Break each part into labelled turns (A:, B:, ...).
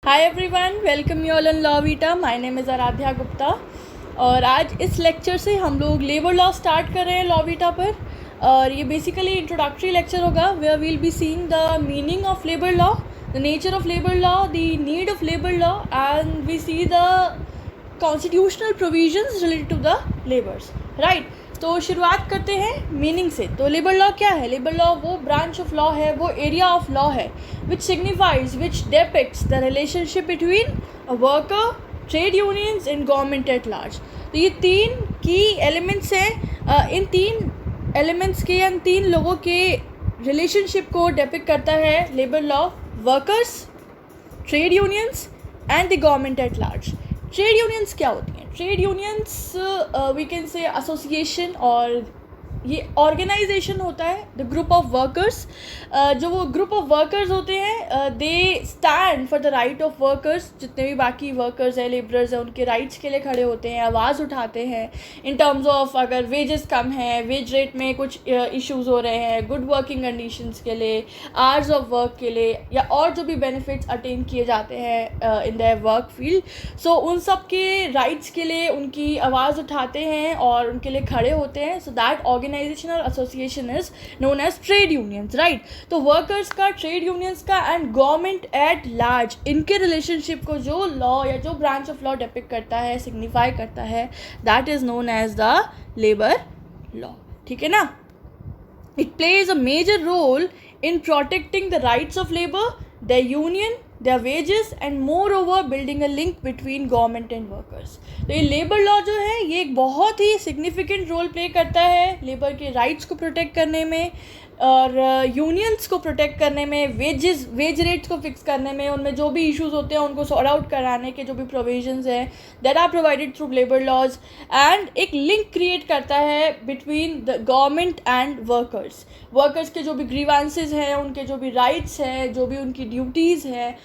A: Hi everyone, welcome you all in law Vita. My name is Aradhya Gupta और आज इस lecture से हम लोग लेबर लॉ स्टार्ट कर रहे हैं लॉ वीटा पर। और ये बेसिकली इंट्रोडक्टरी लेक्चर होगा where we'll be seeing the meaning of labour law, the nature of labour law, the need of labour law and we see the constitutional provisions related to the labours, right. तो शुरुआत करते हैं meaning से। तो labour law क्या है? Labour law वो branch of law है, वो एरिया ऑफ लॉ है which signifies, which depicts the relationship between a worker, trade unions and government at large। तो ये तीन की एलिमेंट्स हैं। इन तीन एलिमेंट्स के या इन तीन लोगों के रिलेशनशिप को डेपिक्ट करता है labour law. Workers, trade unions and the government at large. Trade unions क्या होती हैं? Trade unions we can say association और ये ऑर्गेनाइजेशन होता है द ग्रुप ऑफ वर्कर्स। जो वो ग्रुप ऑफ वर्कर्स होते हैं they stand for the right of workers. जितने भी बाकी वर्कर्स हैं, लेबरर्स हैं, उनके राइट्स के लिए खड़े होते हैं, आवाज़ उठाते हैं इन टर्म्स ऑफ अगर वेजेस कम हैं, वेज रेट में कुछ इश्यूज़ हो रहे हैं, गुड वर्किंग कंडीशंस के लिए, आवर्स ऑफ वर्क के लिए, या और जो भी बेनिफिट्स अटेन किए जाते हैं इन द वर्क फील्ड। सो उन सब के राइट्स के लिए उनकी आवाज़ उठाते हैं और उनके लिए खड़े होते हैं। सो दैट ऑर्गेनाइजेशन और association is known as trade unions, right. तो वर्कर्स का, ट्रेड यूनियंस का एंड गवर्नमेंट एट लार्ज, इनके रिलेशनशिप को जो लॉ या जो ब्रांच ऑफ लॉ डेपिक्ट करता है, सिग्निफाई करता है, that is known as the labour law. ठीक है ना। It plays a major role in protecting the rights of labor, their union, their wages and moreover building a link between government and workers। तो ये labour law जो है ये एक बहुत ही सिग्निफिकेंट रोल प्ले करता है लेबर के राइट्स को प्रोटेक्ट करने में और यूनियंस को प्रोटेक्ट करने में, वेज रेट्स को फिक्स करने में, उनमें जो भी इश्यूज होते हैं उनको सॉर्ट आउट कराने के जो भी प्रोविजंस हैं that are provided through labour laws. And एक लिंक क्रिएट करता है between the government and workers. Workers के जो भी ग्रीवांसेस हैं, उनके जो भी राइट्स हैं, जो भी उनकी ड्यूटीज़ हैं,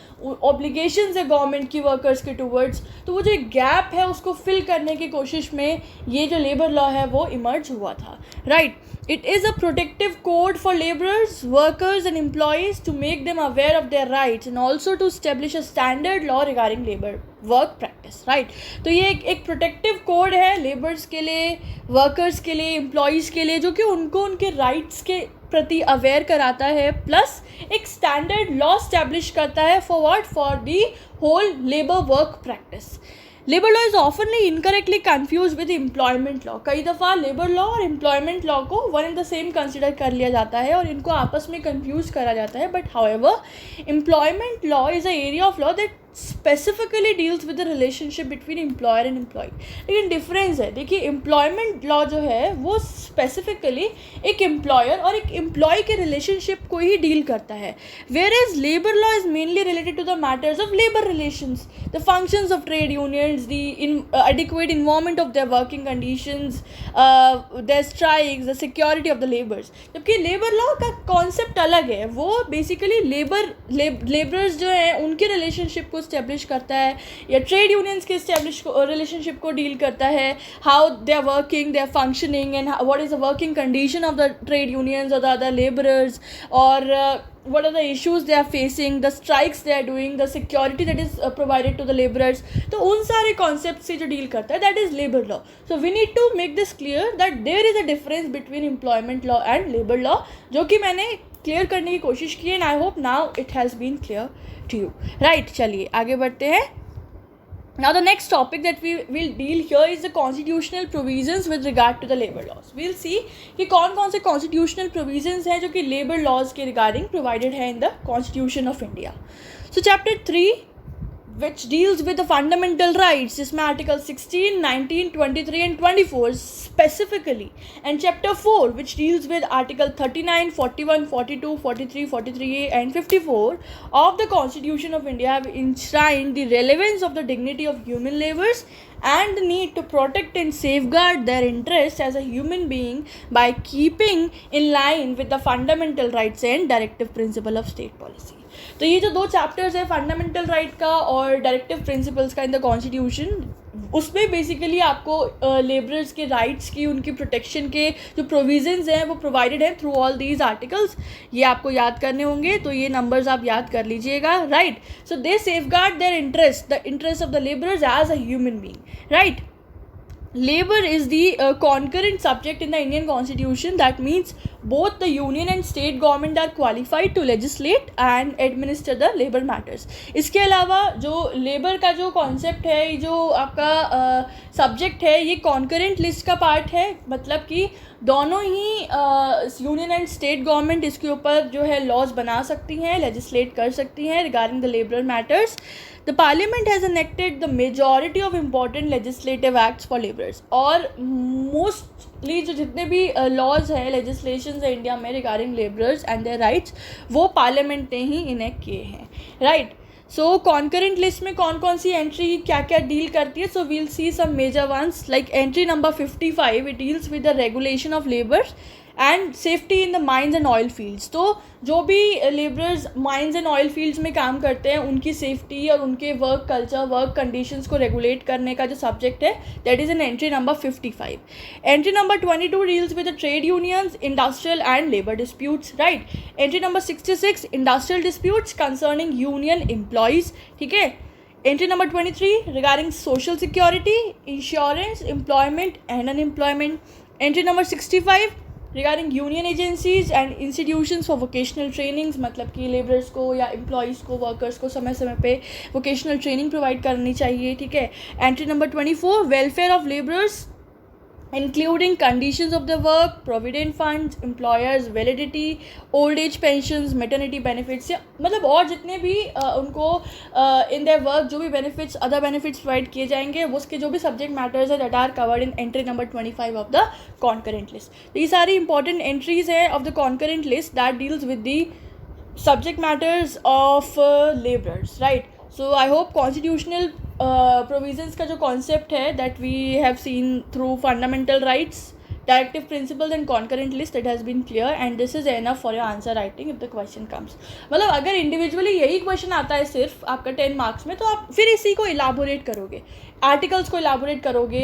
A: ऑब्लिगेशंस है गवर्नमेंट की वर्कर्स के टूवर्ड्स, तो वो जो एक गैप है उसको फिल करने की कोशिश में ये जो लेबर लॉ है वो इमर्ज हुआ था, right. It is a protective code for laborers, workers and employees to make them aware of their rights and also to establish a standard law regarding labor work practice, right। तो ये एक protective code है labours के लिए, workers के लिए, employees के लिए, जो कि उनको उनके राइट्स के प्रति अवेयर कराता है, प्लस एक स्टैंडर्ड लॉ स्टैब्लिश करता है for what, for the whole labour work practice. Labour law is oftenly incorrectly confuse with employment law. कई दफ़ा लेबर लॉ और एम्प्लॉयमेंट लॉ को one and the same consider कर लिया जाता है और इनको आपस में कन्फ्यूज करा जाता है। But however employment law is a area of law that specifically deals with the relationship between employer and employee. लेकिन डिफरेंस है, देखिए एम्प्लॉयमेंट लॉ जो है वो स्पेसिफिकली एक एम्प्लॉयर और एक एम्प्लॉय के रिलेशनशिप को ही डील करता है, whereas labour law is mainly related to the matters of labour relations, the functions of trade unions, the adequate involvement of their working conditions, their strikes, the security of the laborers। जबकि labour law का concept अलग है, वो basically labourers जो हैं उनके relationship को establish करता है या ट्रेड यूनियंस के रिलेशनशिप को डील करता है, how they are working, they are functioning and what is the working condition of the trade unions और द अदर लेबरर्स, और what are the issues they are facing, the strikes they are doing, the security that is provided to the laborers। तो उन सारे concept से जो deal करता है that is labour law. So we need to make this clear that there is a difference between employment law and labour law, जो कि मैंने क्लियर करने की कोशिश की and I hope now it has been clear to you, right. चलिए आगे बढ़ते हैं। Now the next topic that we will deal here is the constitutional provisions with regard to the labor laws। We'll see कि कौन कौन से constitutional provisions हैं जो कि labor laws के regarding provided है in the Constitution of India। So chapter 3 which deals with the fundamental rights, जिसमें article 16, 19, 23 and 24 specifically, and chapter 4 which deals with article 39, 41, 42, 43, 43A and 54 of the Constitution of India have enshrined the relevance of the dignity of human laborers and the need to protect and safeguard their interests as a human being by keeping in line with the fundamental rights and directive principle of state policy। तो ये जो दो chapters है fundamental right का और directive principles का in the constitution, उसमें basically आपको लेबरर्स के राइट्स की, उनकी प्रोटेक्शन के जो प्रोविजंस हैं वो प्रोवाइडेड हैं थ्रू ऑल दीज आर्टिकल्स। ये आपको याद करने होंगे, तो ये नंबर्स आप याद कर लीजिएगा, right. So they safeguard their interest, the interest of the labourers as a human being, right. Labor is the concurrent subject in the Indian Constitution. That means both the union and state government are qualified to legislate and administer the labor matters. इसके अलावा जो labour का जो concept है, जो आपका subject है, ये कॉन्करेंट लिस्ट का पार्ट है, मतलब कि दोनों ही यूनियन एंड स्टेट गवर्नमेंट इसके ऊपर जो है लॉज बना सकती हैं, लेजिस्लेट कर सकती हैं regarding the labour matters. The Parliament has enacted the majority of important legislative acts for laborers. और मोस्टली जो जितने भी लॉज हैं, लेजिस्लेशंस हैं इंडिया में regarding labourers and their rights, वो पार्लियामेंट ने ही इनेक्ट किए हैं, राइट. सो कॉन्करेंट लिस्ट में कौन कौन सी एंट्री क्या क्या डील करती है? So we'll see some major ones, like entry number 55, it deals with the regulation of labour and safety in the mines and oil fields. तो जो भी labourers mines and oil fields में काम करते हैं, उनकी सेफ्टी और उनके वर्क कल्चर, वर्क कंडीशंस को रेगुलेट करने का जो सब्जेक्ट है, that is in entry number 55. Entry number 22 deals with the trade unions, industrial and labour disputes, right. Entry number 66, industrial disputes concerning union employees, ठीक है. Entry number 23, regarding social security, insurance, employment and unemployment. Entry number 65, regarding union agencies and institutions for vocational trainings, मतलब कि labourers को या employees को, workers को समय समय पे वोकेशनल ट्रेनिंग प्रोवाइड करनी चाहिए, ठीक है. Entry number 24, welfare of labourers including conditions of the work, provident funds, employers validity, old age pensions, maternity benefits, या मतलब और जितने भी उनको इन देयर वर्क जो भी बेनिफिट्स, अदर बेनिफिट्स प्रोवाइड किए जाएंगे, उसके जो भी सब्जेक्ट मैटर्स है that are covered in entry number 25 of the concurrent list. तो ये सारी इंपॉर्टेंट एंट्रीज हैं of the concurrent list that deals with the subject matters of labourers, right. So I hope constitutional provisions का जो concept है that we have seen through fundamental rights, directive principles and concurrent list, it has been clear and this is enough for your answer writing if the question comes. मतलब अगर individually यही question आता है सिर्फ आपका 10 marks में, तो आप फिर इसी को इलाबोरेट करोगे, आर्टिकल्स को इलाबोरेट करोगे,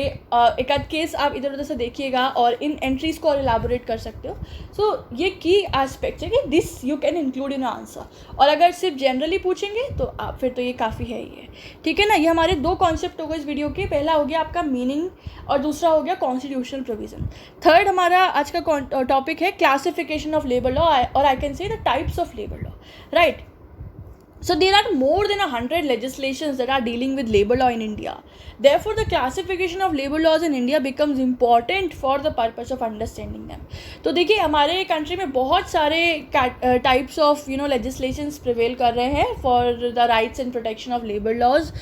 A: एक आध केस आप इधर उधर से देखिएगा और इन एंट्रीज को और इलाबोरेट कर सकते हो. सो ये की एस्पेक्ट है कि this you can include in answer. और अगर सिर्फ जनरली पूछेंगे तो आप फिर तो ये काफ़ी है ही है, ठीक है ना. ये हमारे दो कॉन्सेप्ट हो गए इस वीडियो के. पहला हो गया आपका मीनिंग और दूसरा हो गया कॉन्स्टिट्यूशनल प्रोविजन. थर्ड हमारा आज का टॉपिक है क्लासिफिकेशन ऑफ लेबर लॉ, और I can say the types of labour law, right. So there are more than 100 legislations that are dealing with labor law in India. Therefore, the classification of labor laws in India becomes important for the purpose of understanding them. तो देखिए हमारे country में बहुत सारे types of legislations prevail कर रहे हैं for the rights and protection of labour laws.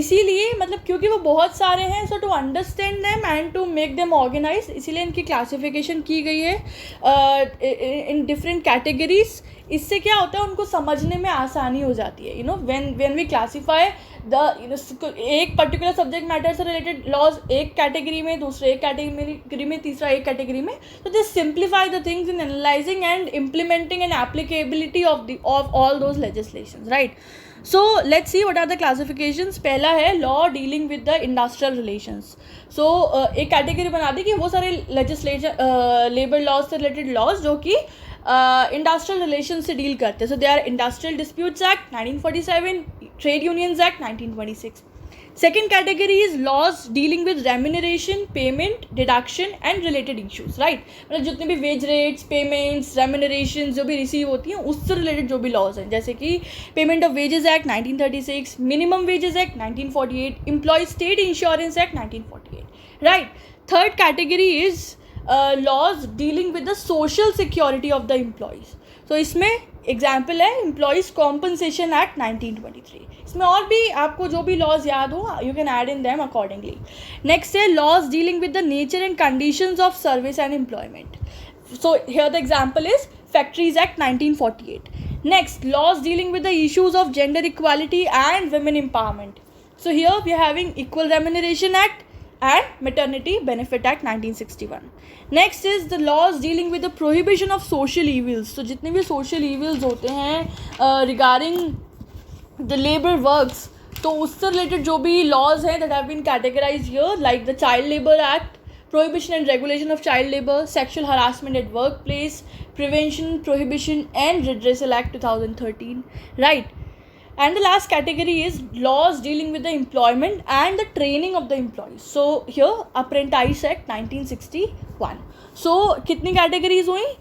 A: इसीलिए मतलब क्योंकि वो बहुत सारे हैं, so to understand them and to make them organise, इसीलिए इनकी क्लासिफिकेशन की गई है इन डिफरेंट कैटेगरीज. इससे क्या होता है, उनको समझने में आसानी हो जाती है. व्हेन वी क्लासीफाई द एक पर्टिकुलर सब्जेक्ट मैटर से रिलेटेड लॉज एक कैटेगरी में, दूसरे एक कैटेगरी में, तीसरा एक कैटेगरी में, तो this simplify the things in analysing and implementing and applicability of all those legislations, right. So let's see what are the classifications. पहला है law dealing with the industrial relations. So एक category बना दी कि वो सारे लेजिस्लेशन लेबर लॉज से related laws जो कि इंडस्ट्रियल रिलेशन से डील करते हैं. So they are industrial disputes act 1947, trade unions act 1926. Second category is laws dealing with remuneration, payment, deduction and related issues, right. मतलब जितने भी वेज रेट्स, पेमेंट्स, रेम्यूनरेशन जो भी रिसीव होती हैं उससे रिलेटेड जो भी लॉज हैं, जैसे कि payment of wages act 1936, minimum wages act 1948, employee state insurance act 1948, right. Third category is laws dealing with the social security of the employees. तो इसमें एग्जाम्पल है एम्प्लॉयज़ कॉम्पनसेशन एक्ट 1923. इसमें और भी आपको जो भी लॉज याद हो you can add in them accordingly. Next है laws dealing with the nature and conditions of service and employment. So here the example is factories act 1948. Next laws dealing with the issues of gender equality and women empowerment. So here we are having equal remuneration act and Maternity Benefit Act 1961. Next is the laws dealing with the prohibition of social evils. So जितने भी social evils होते हैं regarding the labor works, तो उससे related जो भी laws हैं that have been categorised here, like the child labour act, prohibition and regulation of child labor, sexual harassment at workplace, prevention, prohibition and redressal act 2013, right? And the last category is laws dealing with the employment and the training of the employees. So here Apprentice Act 1961. So कितनी categories हुई?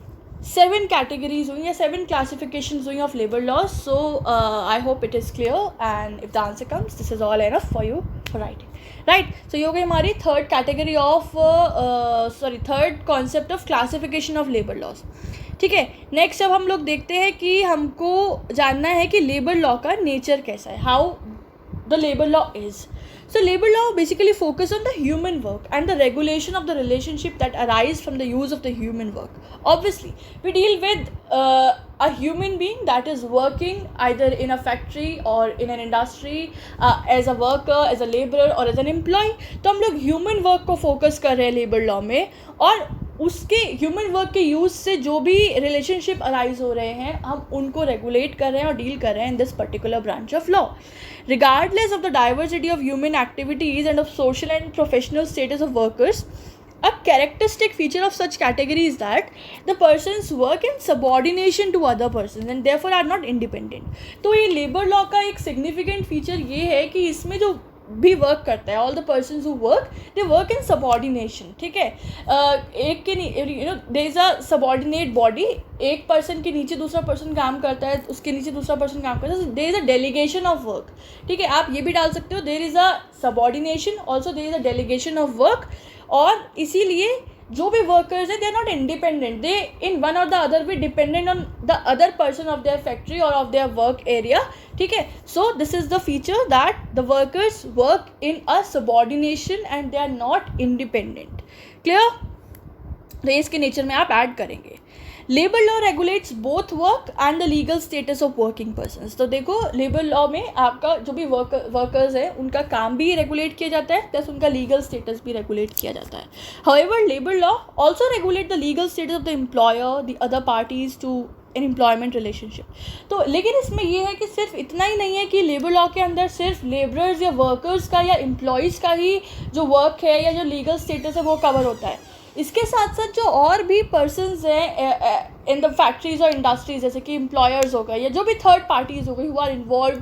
A: 7 categories हुई या 7 classifications हुई of labor laws. So I hope it is clear, and if the answer comes, this is all enough for you for writing, right? So ये हो गई हमारी third category of third concept of classification of labour laws. ठीक है, next अब हम लोग देखते हैं कि हमको जानना है कि लेबर लॉ का नेचर कैसा है, how the labour law is. So labor law basically focus on the human work and the regulation of the relationship that arise from the use of the human work. Obviously, we deal with a human being that is working either in a factory or in an industry as a worker, as a laborer or as an employee. तो हम लोग human work को focus कर रहे हैं labor law में, और उसके ह्यूमन वर्क के यूज़ से जो भी रिलेशनशिप अराइज हो रहे हैं हम उनको रेगुलेट कर रहे हैं और डील कर रहे हैं in this particular branch of law. Regardless of the diversity of human activities and of social and professional status of workers, a characteristic feature of such category is that the persons work in subordination to other persons and therefore are not independent. तो ये labour law का एक significant feature ये है कि इसमें जो भी वर्क करता है, all the persons who work, they work in subordination. ठीक है, एक के there is a subordinate body, एक पर्सन के नीचे दूसरा पर्सन काम करता है, उसके नीचे दूसरा पर्सन काम करता है, there is a delegation of work. ठीक है, आप ये भी डाल सकते हो, there is a subordination, also there is a delegation of work. और इसीलिए जो भी वर्कर्स हैं they are not independent, they in one or the other way dependent on the other person of their factory or of their work area. ठीक है, so this is the feature that the workers work in a subordination and they are not independent. Clear? तो इसके nature में आप add करेंगे. Labour law regulates both work and the legal status of working persons. तो देखो, labour law में आपका जो भी वर्कर्स हैं उनका काम भी रेगुलेट किया जाता है, प्लस उनका लीगल स्टेटस भी रेगुलेट किया जाता है. However labour law also regulate the legal status of the employer, the other parties to in employment relationship. तो लेकिन इसमें यह है कि सिर्फ इतना ही नहीं है कि लेबर लॉ के अंदर सिर्फ लेबरर्स या वर्कर्स का या एम्प्लॉयज़ का ही जो वर्क है या जो लीगल स्टेटस है वो कवर होता है. इसके साथ साथ जो और भी पर्सन्स हैं इन द फैक्ट्रीज और इंडस्ट्रीज, जैसे कि एम्प्लॉयर्स हो गए या जो भी थर्ड पार्टीज़ हो गई हु आर इन्वॉल्व,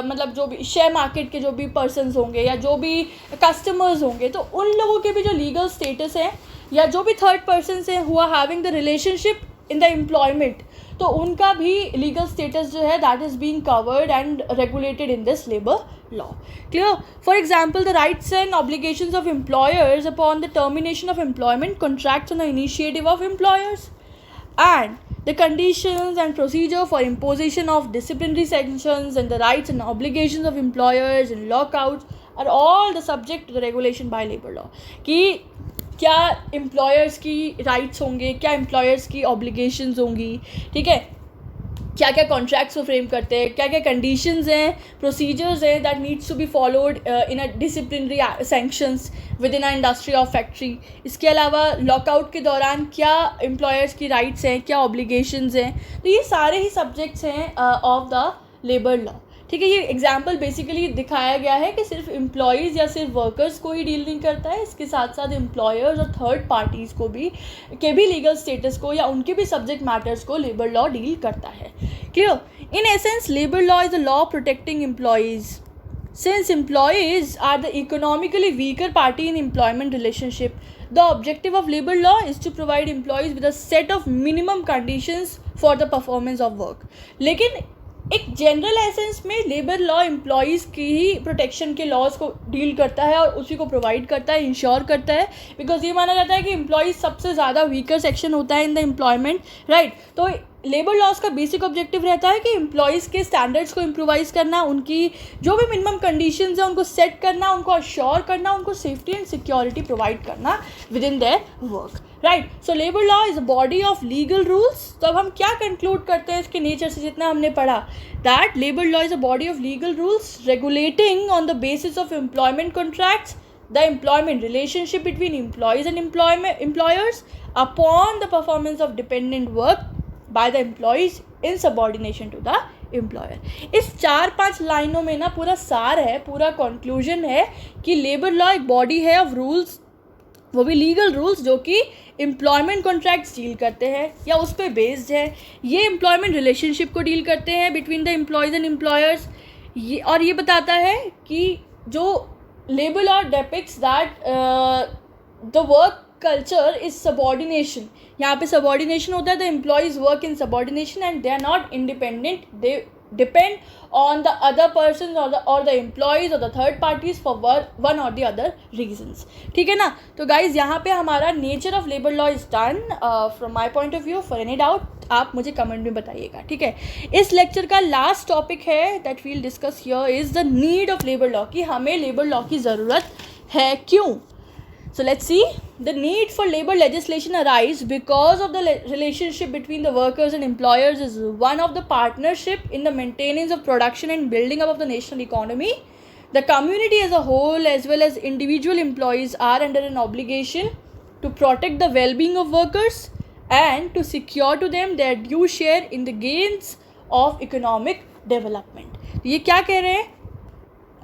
A: मतलब जो भी शेयर मार्केट के जो भी पर्सन्स होंगे या जो भी कस्टमर्स होंगे, तो उन लोगों के भी जो लीगल स्टेटस है या जो भी थर्ड पर्सन्स हैं who are having the relationship in the employment, तो उनका भी लीगल स्टेटस जो है that is being covered and regulated in this labour law. Clear? For example, the rights and obligations of employers upon the termination of employment contracts on the initiative of employers, and the conditions and procedure for imposition of disciplinary sanctions and the rights and obligations of employers and lockouts are all the subject to the regulation by labor law. कि क्या employers की rights होंगे, क्या employers की obligations होंगी, ठीक है, क्या क्या कॉन्ट्रैक्ट्स को फ्रेम करते हैं, क्या क्या कंडीशंस हैं, प्रोसीजर्स हैं that needs to be followed in a disciplinary sanctions within a industry और फैक्ट्री. इसके अलावा लॉकआउट के दौरान क्या एम्प्लॉयर्स की राइट्स हैं, क्या ऑब्लिगेशंस हैं. तो ये सारे ही सब्जेक्ट्स हैं ऑफ द लेबर लॉ. ठीक है, ये एग्जाम्पल बेसिकली दिखाया गया है कि सिर्फ एम्प्लॉयज़ या सिर्फ वर्कर्स को ही डील नहीं करता है, इसके साथ साथ एम्प्लॉयर्स और थर्ड पार्टीज़ को भी के भी लीगल स्टेटस को या उनके भी सब्जेक्ट मैटर्स को लेबर लॉ डील करता है. Clear? In essence labour law is a law protecting employees. Since employees are the economically weaker party in employment relationship, the objective of labor law is to provide employees with a set of minimum conditions for the performance of work. लेकिन एक general essence में labour law employees की ही protection के laws को deal करता है और उसी को प्रोवाइड करता है, इंश्योर करता है, बिकॉज ये माना जाता है कि एम्प्लॉयज़ सबसे ज़्यादा वीकर सेक्शन होता है इन द एम्प्लॉयमेंट, राइट. तो लेबर लॉज का बेसिक ऑब्जेक्टिव रहता है कि एम्प्लॉयज़ के स्टैंडर्ड्स को इम्प्रोवाइज़ करना, उनकी जो भी मिनिमम कंडीशंस हैं उनको सेट करना, उनको अश्योर करना, उनको सेफ्टी एंड सिक्योरिटी प्रोवाइड करना with in their work, right. So labour law is a body of legal rules. तो अब हम क्या कंक्लूड करते हैं इसके नेचर से जितना हमने पढ़ा, that labour law is a body of legal rules regulating on the basis of employment contracts the employment relationship between employees and employers upon the performance of dependent work by the employees in subordination to the employer. इस 4-5 लाइनों में ना पूरा सार है, पूरा conclusion है कि लेबर लॉ एक बॉडी है ऑफ रूल्स, वो भी लीगल रूल्स जो कि एम्प्लॉयमेंट कॉन्ट्रैक्ट्स डील करते हैं या उस पर बेस्ड है। ये एम्प्लॉयमेंट रिलेशनशिप को डील करते हैं between the employees and employers. और ये बताता है कि जो labour law depicts that the work culture is subordination. यहाँ पे सबॉर्डिनेशन होता है, the employees work in subordination and they are not independent, they depend on the other persons or the employees or the third parties for one or the other reasons। ठीक है ना। तो guys यहाँ पे हमारा nature of labour law is done from my point of view. For any doubt आप मुझे comment में बताइएगा, ठीक है। इस लेक्चर का लास्ट टॉपिक है that we'll discuss here is the need of labour law, कि हमें लेबर लॉ की ज़रूरत है क्यों। So let's see. The need for labor legislation arise because of the relationship between the workers and employers is one of the partnership in the maintenance of production and building up of the national economy. The community as a whole as well as individual employees are under an obligation to protect the well-being of workers and to secure to them their due share in the gains of economic development. ये क्या कह रहे हैं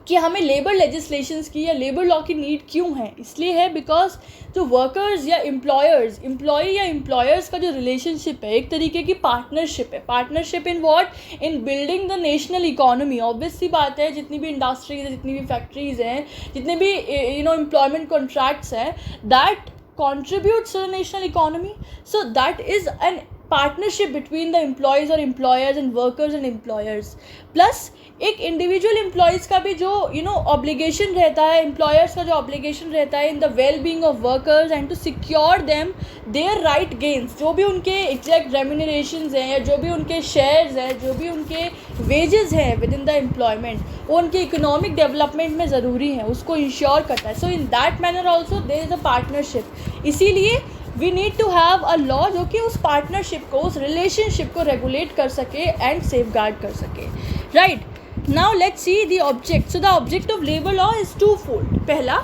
A: कि हमें labour legislations की या labour law की नीड क्यों है। इसलिए है बिकॉज जो वर्कर्स या एम्प्लॉय या एम्प्लॉयर्स का जो रिलेशनशिप है एक तरीके की पार्टनरशिप है। Partnership in what, in building the national economy. Obvious सी बात है, जितनी भी इंडस्ट्रीज है, जितनी भी फैक्ट्रीज हैं, जितने भी एम्प्लॉयमेंट कॉन्ट्रैक्ट्स हैं, that contributes to the national economy. So that is an partnership between the employees or employers and workers and employers. Plus एक इंडिविजुअल एम्प्लॉयज़ का भी जो ऑब्लिगेशन रहता है, एम्प्लॉयर्स का जो ऑब्लिगेशन रहता है in the well being of workers and to secure them their right gains. जो भी उनके एग्जैक्ट रेम्यूनरेशंस हैं या जो भी उनके शेयर्स हैं, जो भी उनके वेजेस हैं विद इन द एम्प्लॉयमेंट, वो उनके इकोनॉमिक डेवलपमेंट में ज़रूरी है, उसको इंश्योर करता है। So in that manner also there is a partnership. इसीलिए we need to have a law जो कि उस पार्टनरशिप को, उस रिलेशनशिप को रेगुलेट कर सके एंड सेफ गार्ड कर सके, right. Now let's see the object. So the object of labor law is twofold. पहला,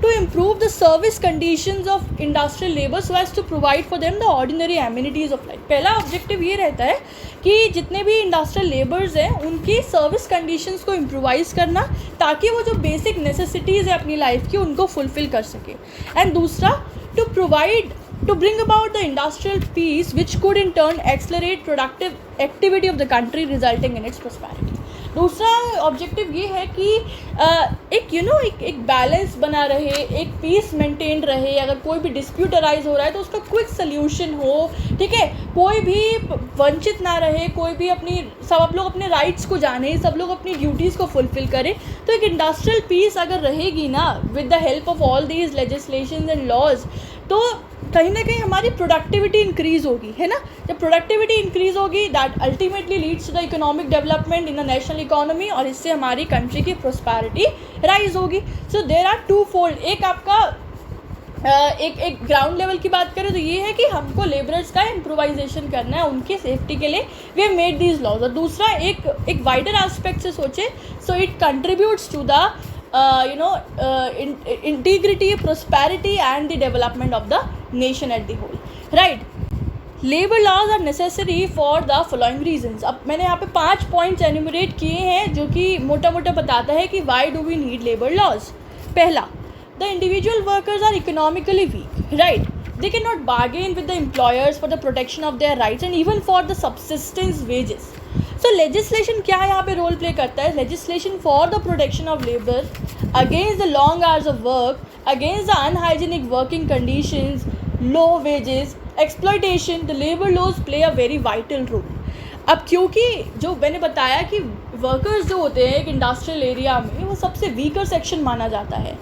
A: to improve the service conditions of industrial labor so as to provide for them the ordinary amenities of life. पहला objective ये रहता है कि जितने भी industrial labours हैं उनकी सर्विस कंडीशंस को इम्प्रोवाइज करना ताकि वो जो बेसिक नेसेसिटीज़ है अपनी लाइफ की उनको फुलफिल कर सके। एंड दूसरा, to bring about the industrial peace which could in turn accelerate productive activity of the country resulting in its prosperity. दूसरा ऑब्जेक्टिव ये है कि एक बैलेंस बना रहे, एक पीस मेंटेन रहे। अगर कोई भी डिस्प्यूट अराइज हो रहा है तो उसका क्विक सल्यूशन हो, ठीक है, कोई भी वंचित ना रहे, कोई भी सब लोग अपने राइट्स को जाने, सब लोग अपनी ड्यूटीज़ को फुलफिल करें। तो एक इंडस्ट्रियल पीस अगर रहेगी ना with the help of all these legislations and laws, तो कहीं ना कहीं हमारी प्रोडक्टिविटी इंक्रीज़ होगी, है ना। जब प्रोडक्टिविटी इंक्रीज़ होगी that ultimately leads to the economic development in the national economy, और इससे हमारी कंट्री की प्रोस्पैरिटी राइज होगी। So there are two fold. एक आपका एक ग्राउंड लेवल की बात करें तो ये है कि हमको लेबरर्स का इम्प्रोवाइजेशन करना है उनकी सेफ्टी के लिए, we have made these laws. और दूसरा एक वाइडर एस्पेक्ट से सोचे, so it contributes to the integrity, prosperity and the development of the nation at the whole, right? Labor laws are necessary for the following reasons. अब मैंने यहाँ पे 5 points enumerate किए हैं जो कि मोटा मोटा बताता है कि why do we need labor laws. पहला, the individual workers are economically weak, right? They cannot bargain with the employers for the protection of their rights and even for the subsistence wages. So legislation क्या यहाँ पे role play करता है? Legislation for the protection of labor against the long hours of work, against the unhygienic working conditions, low wages, exploitation, the labor laws play a very vital role. अब क्योंकि जो मैंने बताया कि वर्कर्स जो होते हैं एक इंडस्ट्रियल एरिया में, वो सबसे वीकर सेक्शन माना जाता है।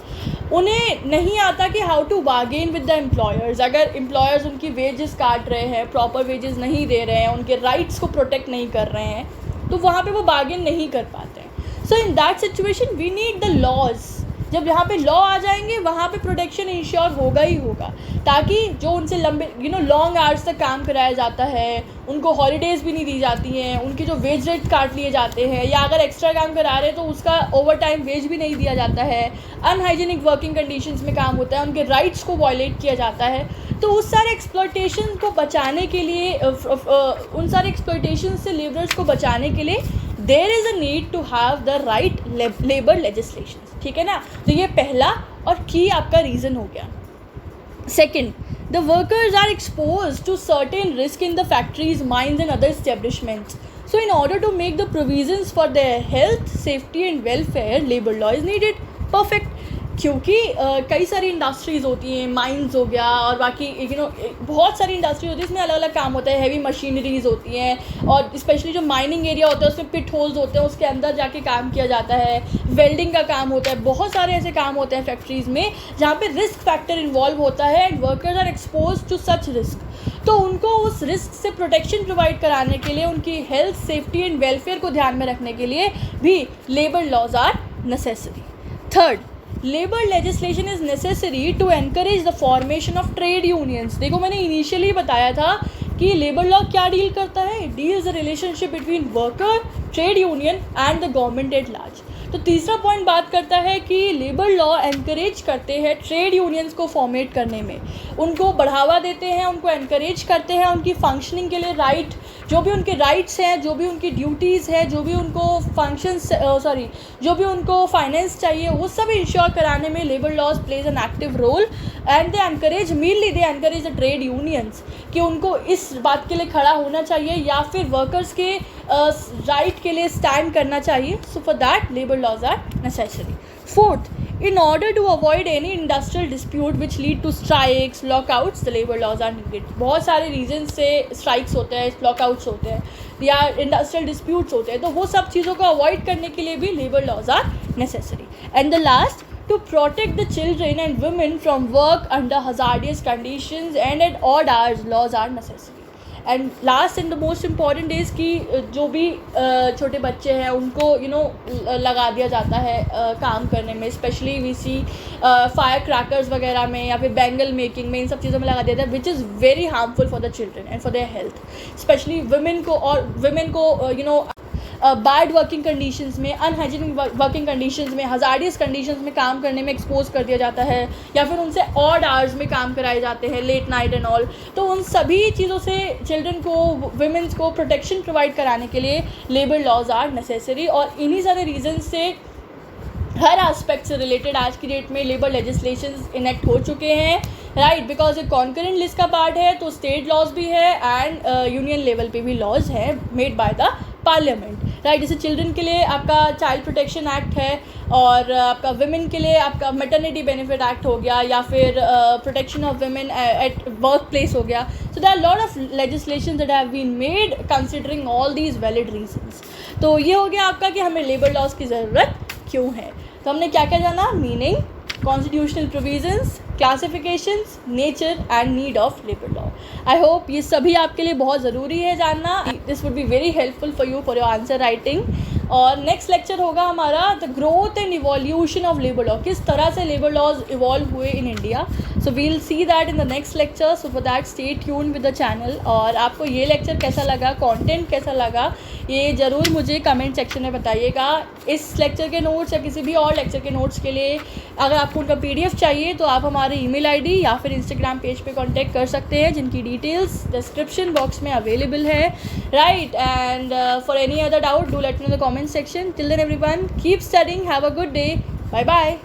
A: उन्हें नहीं आता कि how to bargain with the employers. अगर एम्प्लॉयर्स उनकी वेजेस काट रहे हैं, प्रॉपर वेजेस नहीं दे रहे हैं, उनके राइट्स को प्रोटेक्ट नहीं कर रहे हैं, तो वहाँ पे वो बार्गेन नहीं कर पाते हैं। So in that situation we need the laws. जब यहाँ पे लॉ आ जाएंगे वहाँ पे प्रोटेक्शन इंश्योर होगा ही होगा, ताकि जो उनसे लंबे लॉन्ग आवर्स तक काम कराया जाता है, उनको हॉलीडेज़ भी नहीं दी जाती हैं, उनके जो वेज रेट काट लिए जाते हैं, या अगर एक्स्ट्रा काम करा रहे हैं तो उसका ओवर टाइम वेज भी नहीं दिया जाता है, अनहाइजीनिक वर्किंग कंडीशंस में काम होता है, उनके राइट्स को वायलेट किया जाता है। तो उस सारे एक्सप्लॉयटेशन को बचाने के लिए, उन सारे एक्सप्लॉयटेशन से लेबरर्स को बचाने के लिए there is a need to have the right labour legislation, ठीक है ना। तो ये पहला और की आपका रीज़न हो गया। Second, the workers are exposed to certain risk in the factories, mines and other establishments. So in order to make the provisions for their health, safety and welfare, labor law is needed. Perfect. क्योंकि कई सारी industries होती हैं, mines हो गया और बाकी बहुत सारी इंडस्ट्री होती है, इसमें अलग अलग काम होता है, हैवी मशीनरीज होती हैं और स्पेशली जो माइनिंग एरिया होता है उसमें पिट होल्स होते हैं, उसके अंदर जाके काम किया जाता है, वेल्डिंग का काम होता है, बहुत सारे ऐसे काम होते हैं फैक्ट्रीज़ में जहाँ पे रिस्क फैक्टर इन्वॉल्व होता है and workers are expose to such risk. तो उनको उस रिस्क से प्रोटेक्शन प्रोवाइड कराने के लिए, उनकी हेल्थ, सेफ्टी एंड वेलफेयर को ध्यान में रखने के लिए भी labour laws are necessary. Third, labour legislation is necessary to encourage the formation of trade unions. देखो मैंने इनिशियली बताया था कि लेबर लॉ क्या डील करता है, it deals the relationship between worker, trade union and the government at large. तो तीसरा पॉइंट बात करता है कि लेबर लॉ एनकरेज करते हैं ट्रेड यूनियंस को फॉर्मेट करने में, उनको बढ़ावा देते हैं, उनको एनकरेज करते हैं उनकी फंक्शनिंग के लिए। राइट, जो भी उनके राइट्स हैं, जो भी उनकी ड्यूटीज़ हैं, जो भी उनको जो भी उनको फाइनेंस चाहिए, वो सब इंश्योर कराने में labour laws plays an active role and they encourage the trade unions कि उनको इस बात के लिए खड़ा होना चाहिए या फिर वर्कर्स के राइट के लिए स्टैंड करना चाहिए। सो for that labour laws are necessary. Fourth, in order to avoid any industrial dispute which lead to strikes, lockouts, the labor laws are needed. बहुत सारे reasons से strikes होते हैं, lockouts होते हैं या industrial disputes होते हैं, तो वो सब चीज़ों को avoid करने के लिए भी labor laws are necessary. And the last, to protect the children and women from work under hazardous conditions and at odd hours, laws are necessary. And last and the most important is कि जो भी छोटे बच्चे हैं उनको लगा दिया जाता है काम करने में, specially we see fire crackers वगैरह में या फिर बैंगल मेकिंग में, इन सब चीज़ों में लगा दिया जाता है, which is very harmful for the children and for their health, specially women को बैड वर्किंग कंडीशंस में, अनहाइजीनिक वर्किंग कंडीशंस में, हज़ार्डियस कंडीशंस में काम करने में एक्सपोज कर दिया जाता है या फिर उनसे ऑड आवर्स में काम कराए जाते हैं, लेट नाइट एंड ऑल। तो उन सभी चीज़ों से चिल्ड्रन को, वुमेन्स को प्रोटेक्शन प्रोवाइड कराने के लिए लेबर लॉज आर नेसेसरी। और इन्हीं सारे रीज़न से हर एस्पेक्ट से रिलेटेड आज की डेट में लेबर लेजिस्लेशंस इनेक्ट हो चुके हैं, राइट, बिकॉज ये कॉन्करेंट लिस्ट का पार्ट है, तो स्टेट लॉज भी है एंड यूनियन लेवल पे भी लॉज है made by the parliament, right. जैसे चिल्ड्रन के लिए आपका चाइल्ड प्रोटेक्शन एक्ट है और आपका वुमेन के लिए आपका मैटरनिटी बेनिफिट एक्ट हो गया या फिर protection of women at workplace हो गया। So there are lot of legislation that have been made considering all these valid reasons. तो ये हो गया आपका कि हमें लेबर लॉज की ज़रूरत क्यों है। तो हमने क्या क्या जाना, meaning, constitutional provisions, classifications, nature and need of labour law. I hope ये सभी आपके लिए बहुत ज़रूरी है जानना। This would be very helpful for you for your answer writing. और नेक्स्ट लेक्चर होगा हमारा the growth and evolution of labour law, किस तरह से लेबर लॉज इवॉल्व हुए in India. So we'll see that in the next lecture, so for that stay tune with the channel. और आपको ये लेक्चर कैसा लगा, कंटेंट कैसा लगा, ये ज़रूर मुझे कमेंट सेक्शन में बताइएगा। इस लेक्चर के नोट्स या किसी भी और लेक्चर के नोट्स के लिए अगर आपको उनका PDF चाहिए तो आप हमारे email ID या फिर Instagram पेज पे कांटेक्ट कर सकते हैं, जिनकी डिटेल्स डिस्क्रिप्शन बॉक्स में अवेलेबल है, right. And for any other doubt do let me know the comment section. Till then everyone keep studying, have a good day, bye bye.